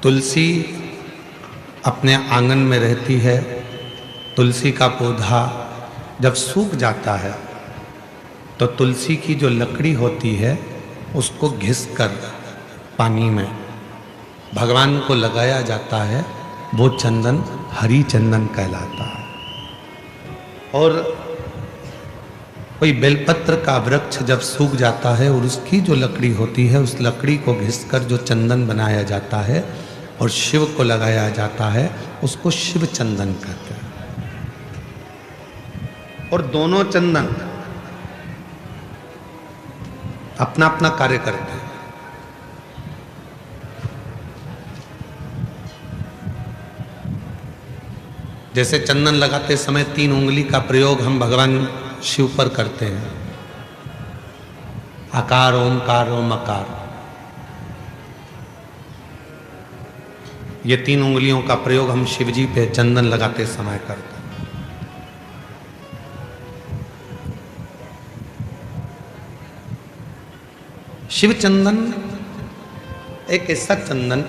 तुलसी अपने आंगन में रहती है। तुलसी का पौधा जब सूख जाता है तो तुलसी की जो लकड़ी होती है उसको घिसकर पानी में भगवान को लगाया जाता है। वो चंदन हरी चंदन कहलाता है। और कोई बेलपत्र का वृक्ष जब सूख जाता है और उसकी जो लकड़ी होती है उस लकड़ी को घिसकर जो चंदन बनाया जाता है और शिव को लगाया जाता है उसको शिव चंदन कहते हैं। और दोनों चंदन अपना अपना कार्य करते हैं। जैसे चंदन लगाते समय 3 उंगली का प्रयोग हम भगवान शिव पर करते हैं। आकार, ओमकार, ओमकार, ये 3 उंगलियों का प्रयोग हम शिव जी पे चंदन लगाते समय करते हैं। शिव चंदन एक ऐसा चंदन,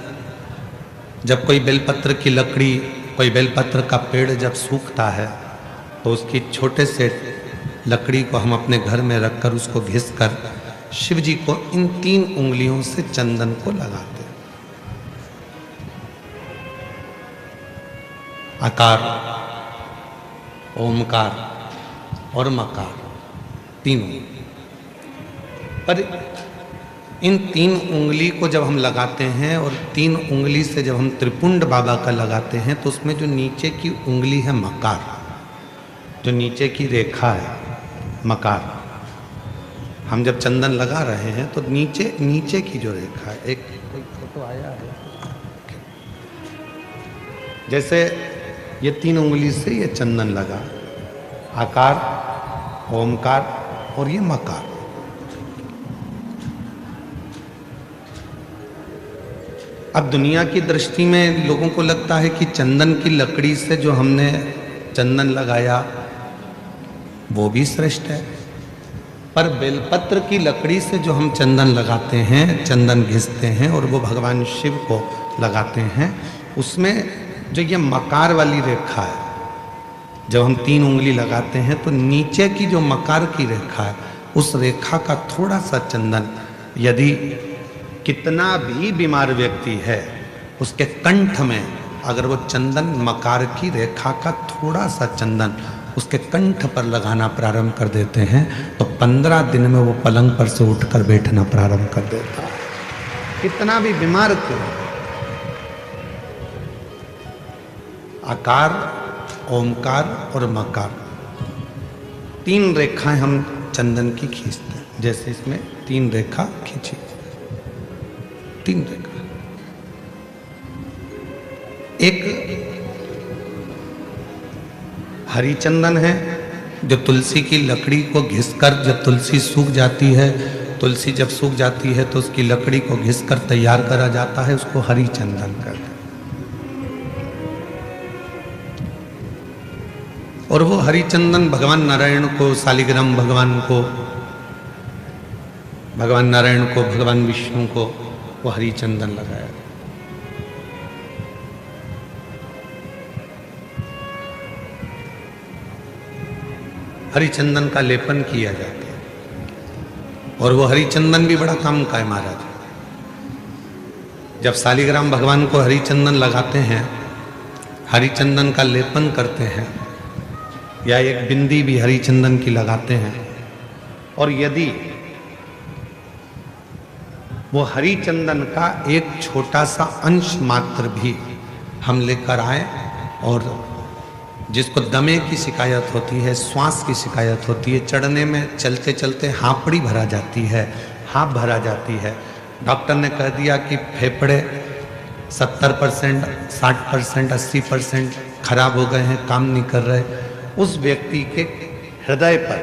जब कोई बेलपत्र की लकड़ी, कोई बेलपत्र का पेड़ जब सूखता है तो उसकी छोटे से लकड़ी को हम अपने घर में रखकर उसको घिसकर शिव जी को इन 3 उंगलियों से चंदन को लगाते हैं। आकार, ओमकार और मकार, तीनों। पर इन 3 उंगली को जब हम लगाते हैं और 3 उंगली से जब हम त्रिपुंड बाबा का लगाते हैं तो उसमें जो नीचे की उंगली है मकार, जो नीचे की रेखा है मकार, हम जब चंदन लगा रहे हैं तो नीचे की जो रेखा है, एक कोई फोटो आया है, जैसे ये 3 उंगली से ये चंदन लगा, आकार, ओमकार और ये मकार। अब दुनिया की दृष्टि में लोगों को लगता है कि चंदन की लकड़ी से जो हमने चंदन लगाया वो भी श्रेष्ठ है, पर बेलपत्र की लकड़ी से जो हम चंदन लगाते हैं, चंदन घिसते हैं और वो भगवान शिव को लगाते हैं, उसमें जो ये मकार वाली रेखा है, जब हम 3 उंगली लगाते हैं तो नीचे की जो मकार की रेखा है उस रेखा का थोड़ा सा चंदन, यदि कितना भी बीमार व्यक्ति है उसके कंठ में अगर वो चंदन, मकार की रेखा का थोड़ा सा चंदन उसके कंठ पर लगाना प्रारंभ कर देते हैं तो 15 दिन में वो पलंग पर से उठकर बैठना प्रारंभ कर देता है, कितना भी बीमार क्यों। आकार, ओमकार और मकार, 3 रेखाएं हम चंदन की खींचते हैं। जैसे इसमें 3 रेखा खींची, 3 रेखा। एक हरी चंदन है जो तुलसी की लकड़ी को घिसकर, जब तुलसी सूख जाती है, तुलसी जब सूख जाती है तो उसकी लकड़ी को घिसकर तैयार करा जाता है, उसको हरी चंदन कहते हैं। और वो हरी चंदन भगवान नारायण को, शालिग्राम भगवान को, भगवान नारायण को, भगवान विष्णु को वो हरी चंदन लगाया। हरी चंदन का लेपन किया जाता है और वो हरी चंदन भी बड़ा काम का है महाराज। जब शालिग्राम भगवान को हरी चंदन लगाते हैं, हरी चंदन का लेपन करते हैं, या एक बिंदी भी हरी चंदन की लगाते हैं, और यदि वो हरी चंदन का एक छोटा सा अंश मात्र भी हम लेकर आए, और जिसको दमे की शिकायत होती है, श्वास की शिकायत होती है, चढ़ने में चलते चलते हांपड़ी भरा जाती है, हाँप भरा जाती है, डॉक्टर ने कह दिया कि फेफड़े 70%, 60%, 80% खराब हो गए हैं, काम नहीं कर रहे, उस व्यक्ति के हृदय पर,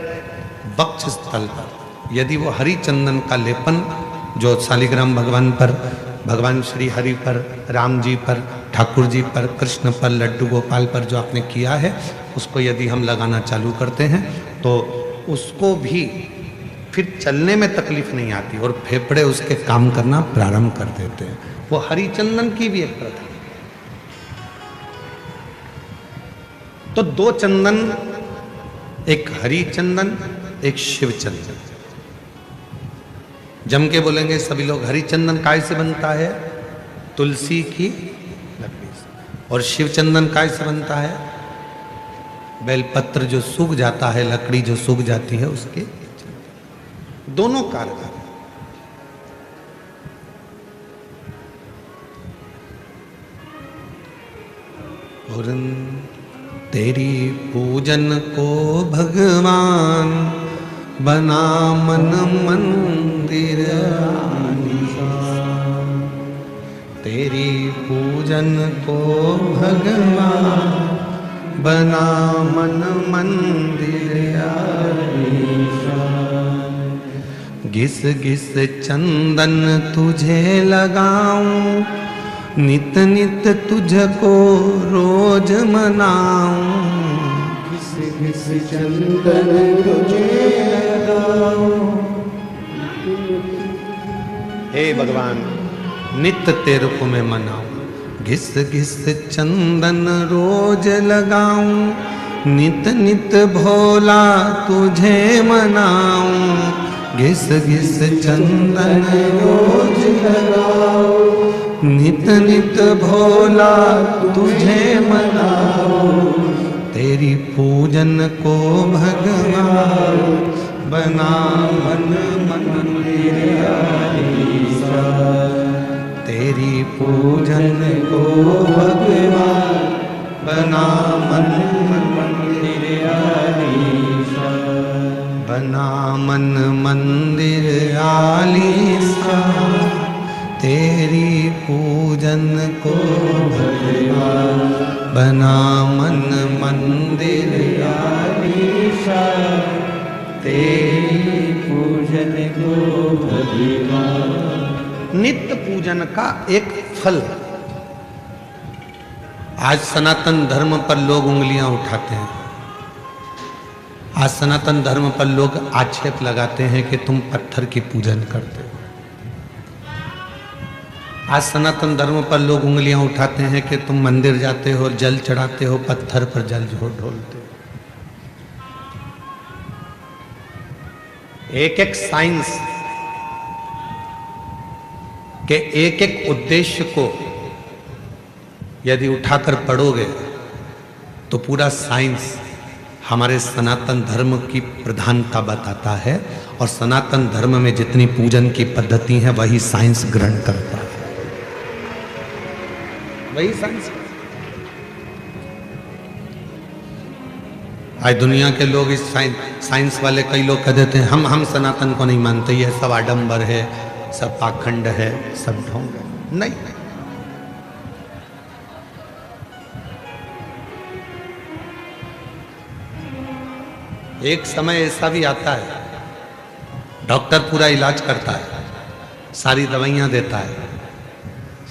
वक्ष स्थल पर यदि वो हरी चंदन का लेपन जो शालिग्राम भगवान पर, भगवान श्री हरि पर, राम जी पर, ठाकुर जी पर, कृष्ण पर, लड्डू गोपाल पर जो आपने किया है, उसको यदि हम लगाना चालू करते हैं तो उसको भी फिर चलने में तकलीफ नहीं आती और फेफड़े उसके काम करना प्रारंभ कर देते हैं। वो हरी चंदन की भी एक प्रथा। तो दो चंदन, एक हरी चंदन, एक शिव चंदन। जम के बोलेंगे सभी लोग, हरी चंदन काय से बनता है? तुलसी की लकड़ी से। और शिव चंदन काय से बनता है? बेलपत्र जो सूख जाता है, लकड़ी जो सूख जाती है उसके। दोनों कारगर। और तेरी पूजन को भगवान बना मन मंदिर आलीशान। तेरी पूजन को भगवान बना मन मंदिर आलीशान। घिस घिस चंदन तुझे लगाऊं, नित नित तुझको रोज मनाऊं। घिस घिस चंदन तुझे लगाऊं। हे भगवान, नित्य तेरे को मैं मनाऊं। घिस घिस चंदन रोज लगाऊं, नित नित भोला तुझे मनाऊं। घिस घिस चंदन रोज लगाऊं, नित नित भोला तुझे मनाऊं। तेरी पूजन को भगवान बना मन मंदिर आलीशान। तेरी पूजन को भगवान बना मन मंदिर आलीशान। बना मन मंदिर आलीशान। तेरी पूजन को भगवान बना मन मंदिर आलीशान। तेरी पूजन को भगवान। नित्य पूजन का एक फल। आज सनातन धर्म पर लोग उंगलियां उठाते हैं। आज सनातन धर्म पर लोग आक्षेप लगाते हैं कि तुम पत्थर की पूजन करते हो। आज सनातन धर्म पर लोग उंगलियां उठाते हैं कि तुम मंदिर जाते हो, जल चढ़ाते हो, पत्थर पर जल ढोलते हो। एक एक साइंस के एक एक उद्देश्य को यदि उठाकर पढ़ोगे तो पूरा साइंस हमारे सनातन धर्म की प्रधानता बताता है। और सनातन धर्म में जितनी पूजन की पद्धति है वही साइंस ग्रहण करता है। वही साइंस। आज दुनिया के लोग इस साइंस वाले कई लोग कह देते हैं हम सनातन को नहीं मानते, ये सब आडंबर है, सब पाखंड है, सब ढोंग है। नहीं, एक समय ऐसा भी आता है डॉक्टर पूरा इलाज करता है, सारी दवाइयां देता है,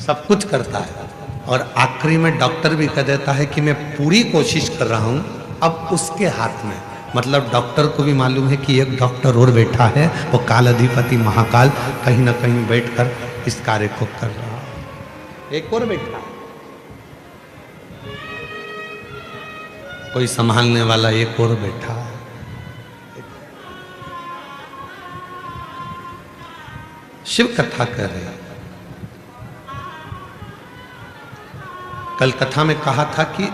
सब कुछ करता है और आखिरी में डॉक्टर भी कह देता है कि मैं पूरी कोशिश कर रहा हूं, अब उसके हाथ में। मतलब डॉक्टर को भी मालूम है कि एक डॉक्टर और बैठा है, वो काल अधिपति महाकाल कहीं ना कहीं बैठकर इस कार्य को कर रहा है। एक और बैठा है, कोई संभालने वाला एक और बैठा है। शिव कथा कर रहे हैं। कल कथा में कहा था कि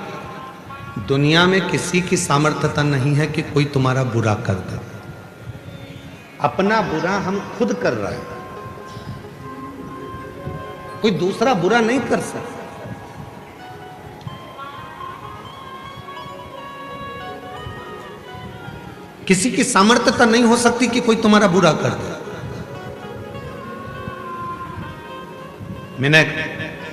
दुनिया में किसी की सामर्थ्यता नहीं है कि कोई तुम्हारा बुरा कर दे। अपना बुरा हम खुद कर रहे हैं, कोई दूसरा बुरा नहीं कर सकता। किसी की सामर्थ्यता नहीं हो सकती कि कोई तुम्हारा बुरा कर दे।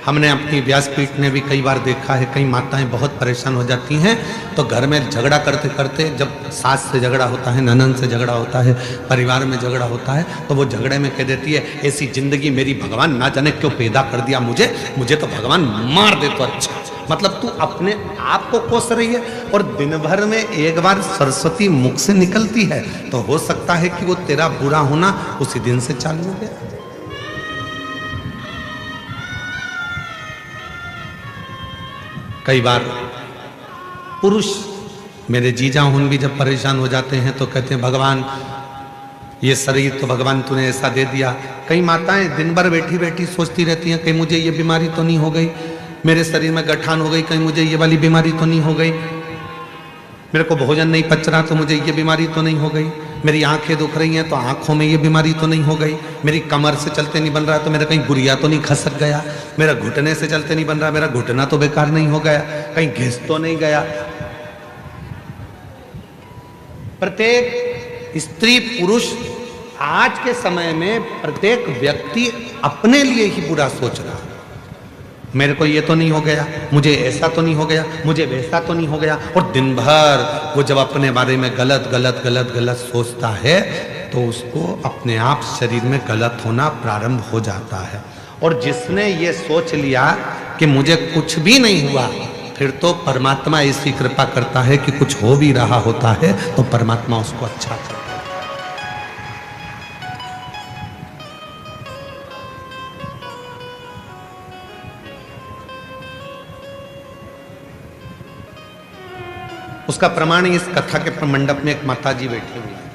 हमने अपनी व्यासपीठ में भी कई बार देखा है, कई माताएं बहुत परेशान हो जाती हैं तो घर में झगड़ा करते करते, जब सास से झगड़ा होता है, ननद से झगड़ा होता है, परिवार में झगड़ा होता है, तो वो झगड़े में कह देती है ऐसी जिंदगी मेरी भगवान ना जाने क्यों पैदा कर दिया मुझे तो भगवान मार दे तो अच्छा। मतलब तू अपने आप को कोस रही है, और दिन भर में एक बार सरस्वती मुख से निकलती है तो हो सकता है कि वो तेरा बुरा होना उसी दिन से चालू हो गया। कई बार पुरुष, मेरे जीजा हुन भी जब परेशान हो जाते हैं तो कहते हैं भगवान ये शरीर तो भगवान तूने ऐसा दे दिया। कई माताएं दिन भर बैठी बैठी सोचती रहती हैं कहीं मुझे ये बीमारी तो नहीं हो गई, मेरे शरीर में गठान हो गई, कहीं मुझे ये वाली बीमारी तो नहीं हो गई, मेरे को भोजन नहीं पच रहा तो मुझे ये बीमारी तो नहीं हो गई, मेरी आंखें दुख रही हैं तो आंखों में ये बीमारी तो नहीं हो गई, मेरी कमर से चलते नहीं बन रहा तो मेरा कहीं गुरिया तो नहीं खसक गया, मेरा घुटने से चलते नहीं बन रहा मेरा घुटना तो बेकार नहीं हो गया, कहीं घिस तो नहीं गया। प्रत्येक स्त्री पुरुष आज के समय में प्रत्येक व्यक्ति अपने लिए ही बुरा सोच रहा है। मेरे को ये तो नहीं हो गया, मुझे ऐसा तो नहीं हो गया, मुझे वैसा तो नहीं हो गया, और दिन भर वो जब अपने बारे में गलत गलत गलत गलत सोचता है तो उसको अपने आप शरीर में गलत होना प्रारंभ हो जाता है। और जिसने ये सोच लिया कि मुझे कुछ भी नहीं हुआ, फिर तो परमात्मा ऐसी कृपा करता है कि कुछ हो भी रहा होता है तो परमात्मा उसको अच्छा करता है। उसका प्रमाण इस कथा के मंडप में एक माता जी बैठी हुई है।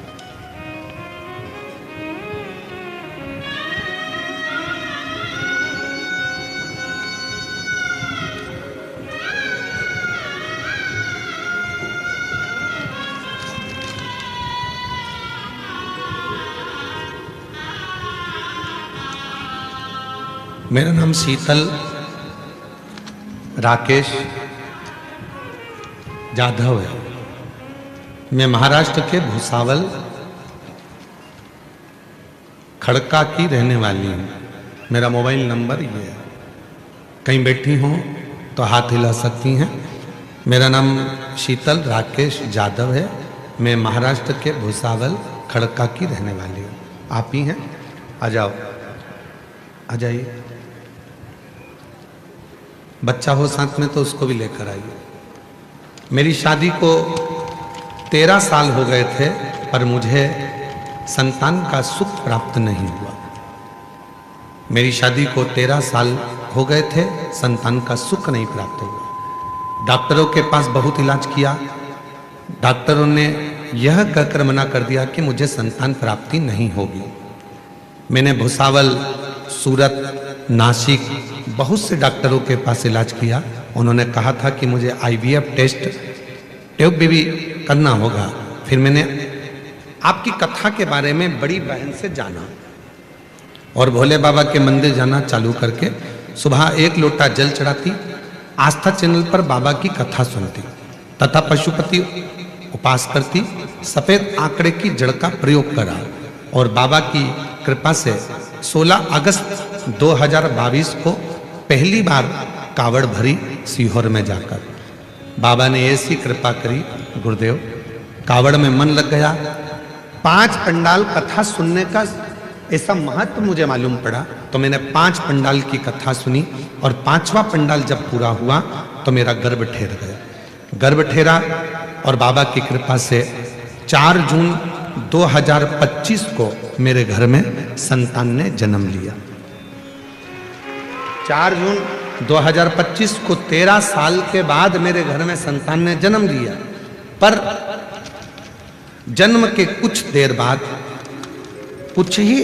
मेरा नाम शीतल राकेश जाधव है। मैं महाराष्ट्र के भुसावल खड़का की रहने वाली हूँ। मेरा मोबाइल नंबर ये है, कहीं बैठी हों तो हाथ हिला सकती हैं। मेरा नाम शीतल राकेश जाधव है। मैं महाराष्ट्र के भुसावल खड़का की रहने वाली हूँ। आप ही हैं? आ जाओ, आ जाइए। बच्चा हो साथ में तो उसको भी लेकर आइए। मेरी शादी को 13 साल हो गए थे पर मुझे संतान का सुख प्राप्त नहीं हुआ। मेरी शादी को 13 साल हो गए थे, संतान का सुख नहीं प्राप्त हुआ। डॉक्टरों के पास बहुत इलाज किया, डॉक्टरों ने यह कहकर मना कर दिया कि मुझे संतान प्राप्ति नहीं होगी। मैंने भुसावल, सूरत, नासिक बहुत से डॉक्टरों के पास इलाज किया। उन्होंने कहा था कि मुझे IVF टेस्ट ट्यूब भी करना होगा। फिर मैंने आपकी कथा के बारे में बड़ी बहन से जाना और भोले बाबा के मंदिर जाना चालू करके सुबह 1 लोटा जल चढ़ाती, आस्था चैनल पर बाबा की कथा सुनती तथा पशुपति उपास करती, सफेद आंकड़े की जड़ का प्रयोग करा और बाबा की कृपा से 16 अगस्त 2022 को पहली बार कावड़ भरी सीहोर में जाकर। बाबा ने ऐसी कृपा करी गुरुदेव, कावड़ में मन लग गया। 5 पंडाल कथा सुनने का ऐसा महत्व मुझे मालूम पड़ा तो मैंने 5 पंडाल की कथा सुनी और 5वां पंडाल जब पूरा हुआ तो मेरा गर्भ ठहर गया। गर्भ ठहरा और बाबा की कृपा से 4 जून 2025 को मेरे घर में संतान ने जन्म लिया। 4 जून 2025 को 13 साल के बाद मेरे घर में संतान ने जन्म लिया। पर जन्म के कुछ देर बाद कुछ ही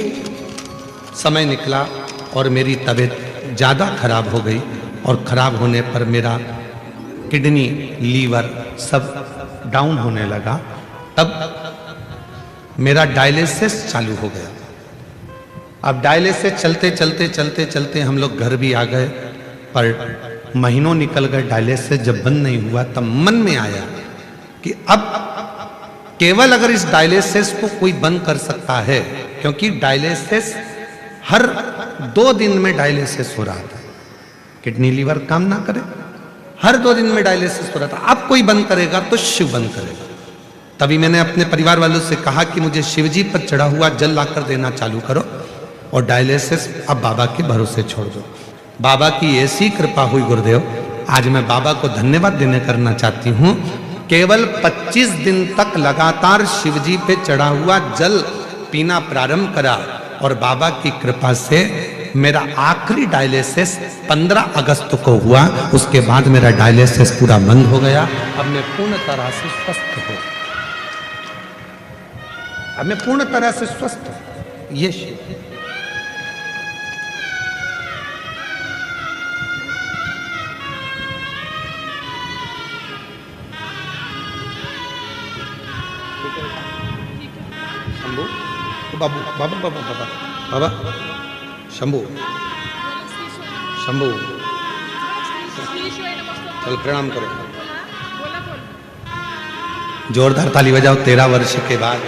समय निकला और मेरी तबीयत ज़्यादा खराब हो गई और खराब होने पर मेरा किडनी, लीवर सब डाउन होने लगा। तब मेरा डायलिसिस चालू हो गया। अब डायलिसिस चलते चलते चलते चलते हम लोग घर भी आ गए, पर महीनों निकल गए। डायलिसिस जब बंद नहीं हुआ तब मन में आया कि अब केवल अगर इस डायलिसिस को कोई बंद कर सकता है, क्योंकि डायलिसिस हर 2 दिन में डायलिसिस हो रहा था, किडनी लीवर काम ना करे, हर 2 दिन में डायलिसिस हो रहा था। अब कोई बंद करेगा तो शिव बंद करेगा। तभी मैंने अपने परिवार वालों से कहा कि मुझे शिवजी पर चढ़ा हुआ जल लाकर देना चालू करो और डायलिसिस अब बाबा के भरोसे छोड़ दो। बाबा की ऐसी कृपा हुई गुरुदेव, आज मैं बाबा को धन्यवाद देने करना चाहती हूँ। केवल 25 दिन तक लगातार शिवजी पे चढ़ा हुआ जल पीना प्रारंभ करा और बाबा की कृपा से मेरा आखिरी डायलिसिस 15 अगस्त को हुआ। उसके बाद मेरा डायलिसिस पूरा बंद हो गया। अब मैं पूर्ण तरह से स्वस्थ हूँ। अब मैं पूर्ण तरह से स्वस्थ हूँ। ये शिव शंभू, बाबू बाबा बाबा बाबा बाबा शंभू शंभू, चल प्रणाम करो। जोरदार ताली बजाओ 13 वर्ष के बाद।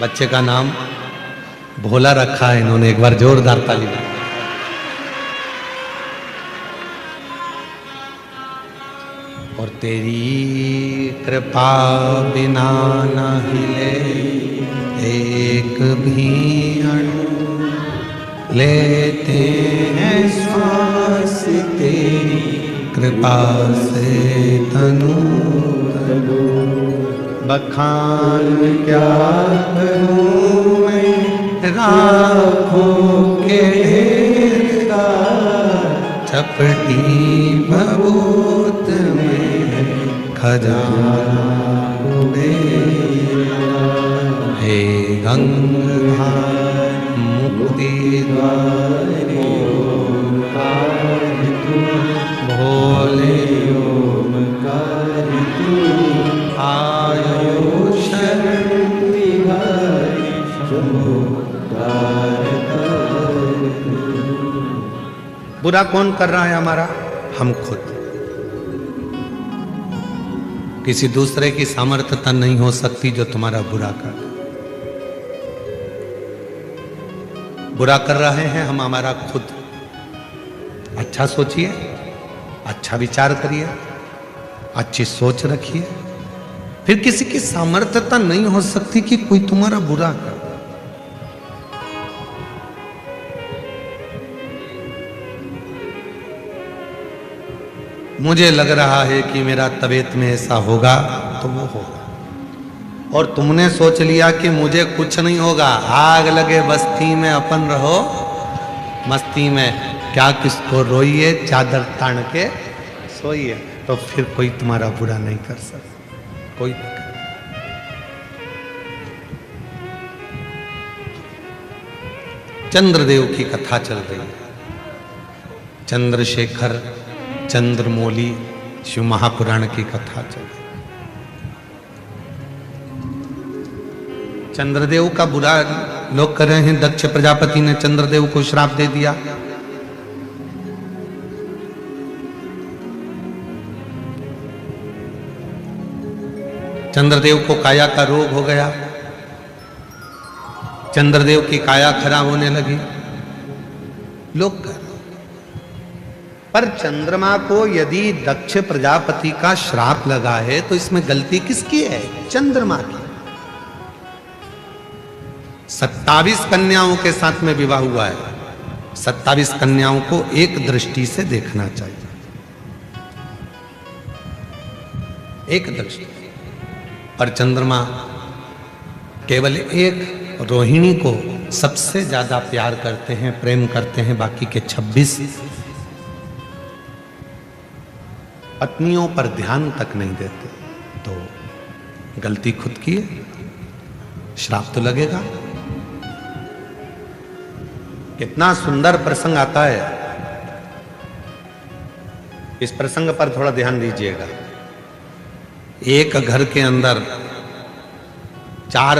बच्चे का नाम भोला रखा है इन्होंने। एक बार जोरदार ताली बजाओ। और तेरी कृपा बिना न हिले एक भी अणु, लेते हैं श्वास तेरी कृपा से तनु तनु। बखान क्या करूं मैं राखों के ढेर का, चपटी भभूत में खजाना हे गंगाधर मुक्ति द्वार ओंकार तू, भोले ओंकार तू, आयो शरण बिहारी शंभो द्वार। बुरा कौन कर रहा है हमारा? हम खुद। किसी दूसरे की सामर्थ्यता नहीं हो सकती जो तुम्हारा बुरा कर। बुरा कर रहे हैं हम हमारा खुद। अच्छा सोचिए, अच्छा विचार करिए, अच्छी सोच रखिए। फिर किसी की सामर्थ्यता नहीं हो सकती कि कोई तुम्हारा बुरा कर। मुझे लग रहा है कि मेरा तबीयत में ऐसा होगा तो वो होगा, और तुमने सोच लिया कि मुझे कुछ नहीं होगा, आग लगे बस्ती में अपन रहो मस्ती में, क्या किसको रोइए चादर तान के सोइए। तो फिर कोई तुम्हारा बुरा नहीं कर सकता, कोई नहीं कर। चंद्रदेव की कथा चल रही है। चंद्रशेखर चंद्रमौली शिव महापुराण की कथा चल रही। चंद्रदेव का बुरा लोग कर रहे हैं। दक्ष प्रजापति ने चंद्रदेव को श्राप दे दिया। चंद्रदेव को काया का रोग हो गया। चंद्रदेव की काया खराब होने लगी। लोग कर, पर चंद्रमा को यदि दक्ष प्रजापति का श्राप लगा है तो इसमें गलती किसकी है? चंद्रमा की। 27 कन्याओं के साथ में विवाह हुआ है। 27 कन्याओं को एक दृष्टि से देखना चाहिए, एक दृष्टि। पर चंद्रमा केवल एक रोहिणी को सबसे ज्यादा प्यार करते हैं, प्रेम करते हैं। बाकी के 26 पत्नियों पर ध्यान तक नहीं देते। तो गलती खुद की है, श्राप तो लगेगा। कितना सुंदर प्रसंग आता है। इस प्रसंग पर थोड़ा ध्यान दीजिएगा। एक घर के अंदर 4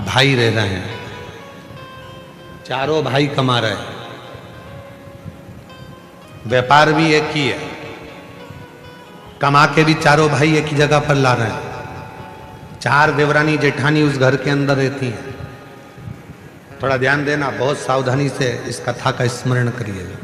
भाई रह रहे हैं। चारों भाई कमा रहे हैं, व्यापार भी एक ही है, कमा के भी चारों भाई एक ही जगह पर ला रहे हैं। 4 देवरानी जेठानी उस घर के अंदर रहती हैं। थोड़ा ध्यान देना, बहुत सावधानी से इस कथा का स्मरण करिएगा।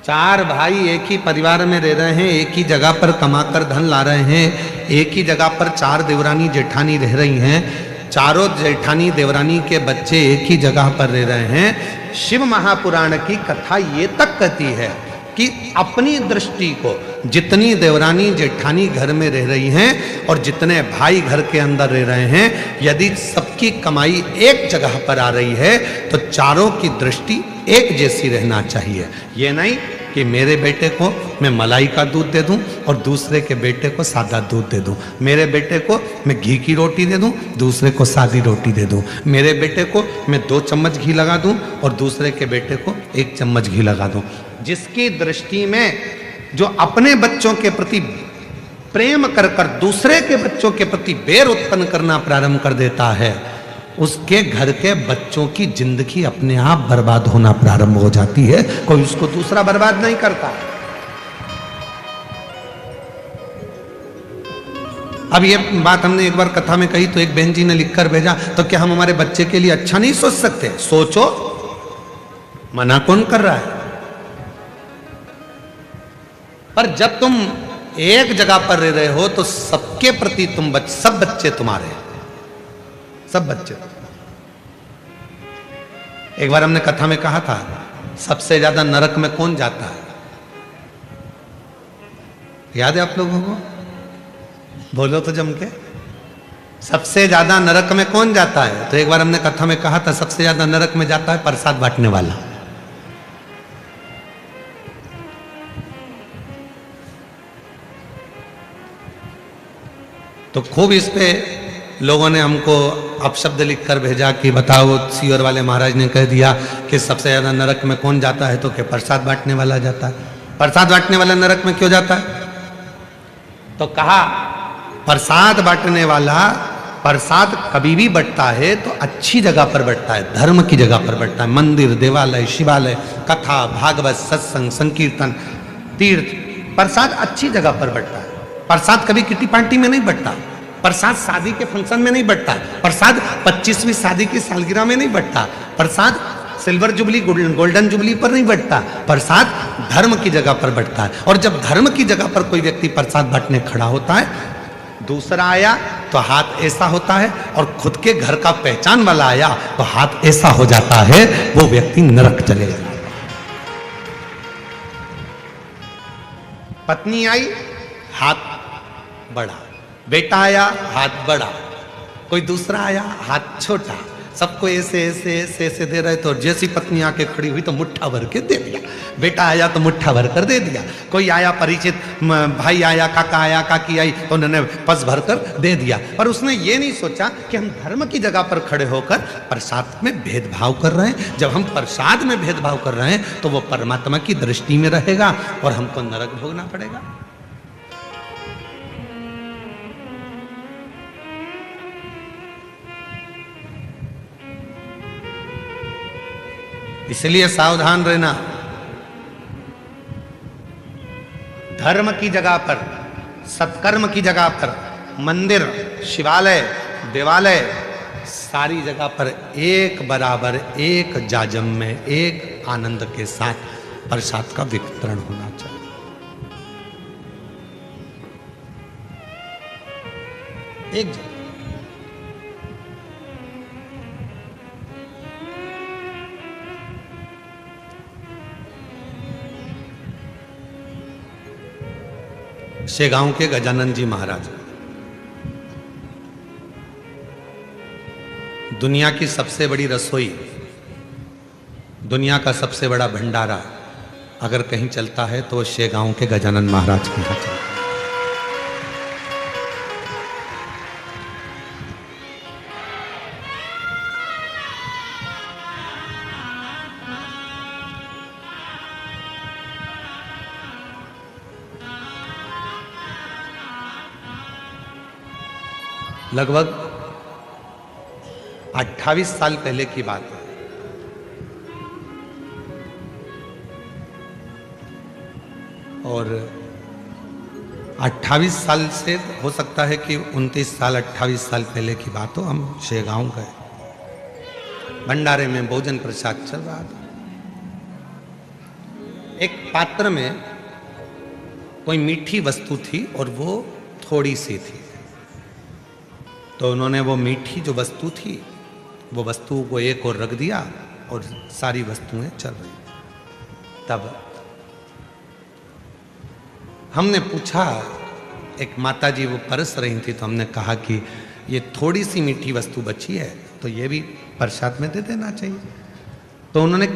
4 भाई एक ही परिवार में रह रहे हैं, एक ही जगह पर कमाकर धन ला रहे हैं, एक ही जगह पर 4 देवरानी जेठानी रह रही हैं। चारों जेठानी देवरानी के बच्चे एक ही जगह पर रह रहे हैं। शिव महापुराण की कथा ये तक कहती है कि अपनी दृष्टि को, जितनी देवरानी जेठानी घर में रह रही हैं और जितने भाई घर के अंदर रह रहे हैं, यदि सबकी कमाई एक जगह पर आ रही है तो चारों की दृष्टि एक जैसी रहना चाहिए। ये नहीं कि मेरे बेटे को मैं मलाई का दूध दे दूं और दूसरे के बेटे को सादा दूध दे दूं, मेरे बेटे को मैं घी की रोटी दे दूं, दूसरे को सादी रोटी दे दूं, मेरे बेटे को मैं 2 चम्मच घी लगा दूं और दूसरे के बेटे को 1 चम्मच घी लगा दूं। जिसकी दृष्टि में जो अपने बच्चों के प्रति प्रेम कर कर दूसरे के बच्चों के प्रति बैर उत्पन्न करना प्रारंभ कर देता है, उसके घर के बच्चों की जिंदगी अपने आप बर्बाद होना प्रारंभ हो जाती है। कोई उसको दूसरा बर्बाद नहीं करता। अब ये बात हमने एक बार कथा में कही तो एक बहन जी ने लिखकर भेजा, तो क्या हम हमारे बच्चे के लिए अच्छा नहीं सोच सकते? सोचो, मना कौन कर रहा है? पर जब तुम एक जगह पर रह रहे हो तो सबके प्रति सब बच्चे तुम्हारे हैं, सब बच्चे। एक बार हमने कथा में कहा था, सबसे ज्यादा नरक में कौन जाता है? याद है आप लोगों को? बोलो तो जम के। सबसे ज्यादा नरक में कौन जाता है? तो एक बार हमने कथा में कहा था, सबसे ज्यादा नरक में जाता है प्रसाद बांटने वाला। तो खूब इस पे लोगों ने हमको अपशब्द लिखकर भेजा कि बताओ, सीवर वाले महाराज ने कह दिया कि सबसे ज्यादा नरक में कौन जाता है, तो क्या प्रसाद बांटने वाला जाता है। प्रसाद बांटने वाला नरक में क्यों जाता है? तो कहा प्रसाद बांटने वाला प्रसाद कभी भी बंटता है तो अच्छी जगह पर बंटता है, धर्म की जगह पर बंटता है। मंदिर, देवालय, शिवालय, कथा, भागवत, सत्संग, संकीर्तन, तीर्थ, प्रसाद अच्छी जगह पर बंटता है। प्रसाद कभी किटी पार्टी में नहीं बंटता, प्रसाद शादी के फंक्शन में नहीं बंटता, प्रसाद 25वीं शादी की सालगिरह में नहीं बंटता, प्रसाद सिल्वर जुबली गोल्डन जुबली पर नहीं बंटता, प्रसाद धर्म की जगह पर बंटता है। और जब धर्म की जगह पर कोई व्यक्ति प्रसाद बांटने खड़ा होता है, दूसरा आया तो हाथ ऐसा होता है, और खुद के घर का पहचान वाला आया तो हाथ ऐसा हो जाता है, वो व्यक्ति नरक चले जाता है। पत्नी आई, हाथ बड़ा, बेटा आया, हाथ बड़ा, कोई दूसरा आया, हाथ छोटा, सबको ऐसे ऐसे ऐसे ऐसे दे रहे। तो जैसी पत्नी आके खड़ी हुई तो मुट्ठा भर के दे दिया, बेटा आया तो मुट्ठा भर कर दे दिया, कोई आया परिचित भाई आया, काका आया, काकी आई, तो उन्होंने पस भर कर दे दिया। पर उसने ये नहीं सोचा कि हम धर्म की जगह पर खड़े होकर प्रसाद में भेदभाव कर रहे हैं। जब हम प्रसाद में भेदभाव कर रहे हैं तो वो परमात्मा की दृष्टि में रहेगा और हमको नरक भोगना पड़ेगा। इसलिए सावधान रहना। धर्म की जगह पर, सत्कर्म की जगह पर, मंदिर, शिवालय, देवालय, सारी जगह पर एक बराबर, एक जाजम में, एक आनंद के साथ प्रसाद का वितरण होना चाहिए। एक जगह। शेगांव के गजानन जी महाराज, दुनिया की सबसे बड़ी रसोई, दुनिया का सबसे बड़ा भंडारा अगर कहीं चलता है तो शेगांव के गजानन महाराज के यहाँ चलता है। लगभग 28 साल पहले की बात है। और 28 साल से हो सकता है कि 29 साल 28 साल पहले की बात हो। हम शेगांव गए, भंडारे में भोजन प्रसाद चल रहा था। एक पात्र में कोई मीठी वस्तु थी और वो थोड़ी सी थी। तो उन्होंने वो मीठी जो वस्तु थी वो वस्तु को एक और रख दिया और सारी वस्तुएं चल रही। तब हमने पूछा, एक माता जी वो परस रही थी, तो हमने कहा कि ये थोड़ी सी मीठी वस्तु बची है तो ये भी प्रसाद में दे देना चाहिए। तो उन्होंने